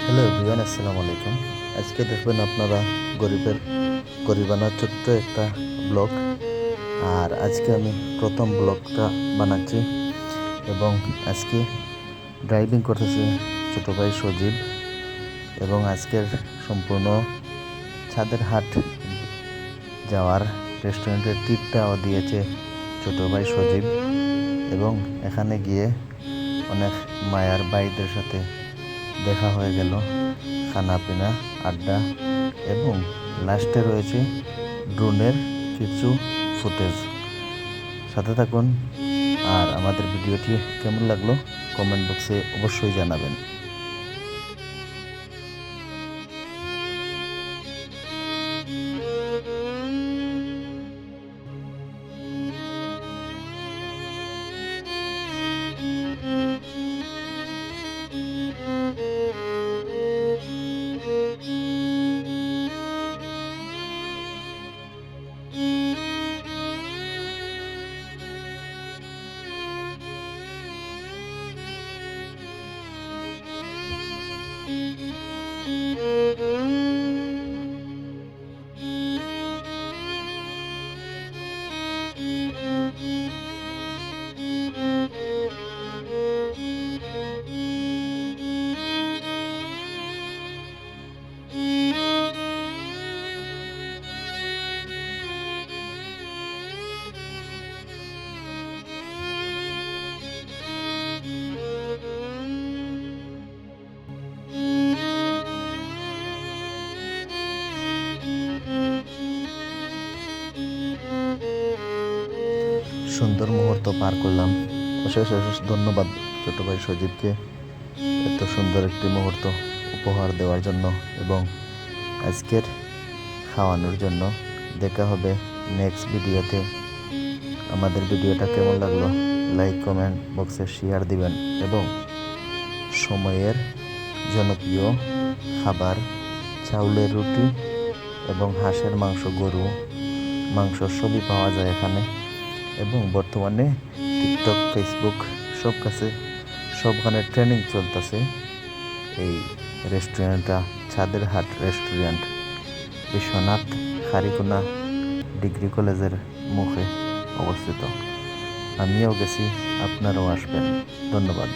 Hello everyone, আসসালামু আলাইকুম। আজকে দেখবেন আপনারা গরিবানা ছোট্ট একটা ব্লগ। আর আজকে আমি প্রথম ব্লগটা বানাচ্ছি এবং আজকে ড্রাইভিং করতেছে ছোটো ভাই সজীব এবং আজকের সম্পূর্ণ ছাদের হাট যাওয়ার রেস্টুরেন্টের টিপটাও দিয়েছে ছোটো ভাই সজীব এবং এখানে গিয়ে অনেক মায়ার ভাইদের সাথে দেখা হয়ে গেল, খানা পিনা, আড্ডা এবং লাস্টে রয়েছে ড্রোনের কিছু ফুটেজ। সাথে থাকুন আর আমাদের ভিডিওটি কেমন লাগলো কমেন্ট বক্সে অবশ্যই জানাবেন। সুন্দর মুহূর্ত পার করলাম। অশেষ অশেষ ধন্যবাদ ছোটো ভাই সজীবকে এত সুন্দর একটি মুহূর্ত উপহার দেওয়ার জন্য এবং আজকের খাওয়ানোর জন্য। দেখা হবে নেক্সট ভিডিওতে। আমাদের ভিডিওটা কেমন লাগলো লাইক কমেন্ট বক্সে শেয়ার দিবেন এবং সময়ের জনপ্রিয় খাবার চাউলের রুটি এবং হাঁসের মাংস, গরু মাংস সবই পাওয়া যায় এখানে এবং বর্তমানে টিকটক, ফেসবুক সবখানে ট্রেনিং চলতেছে। এই রেস্টুরেন্টটা ছাদের হাট রেস্টুরেন্ট, বিশ্বনাথ খারিকুনা ডিগ্রি কলেজের মুখে অবস্থিত। আমিও গেছি, আপনারাও আসবেন। ধন্যবাদ।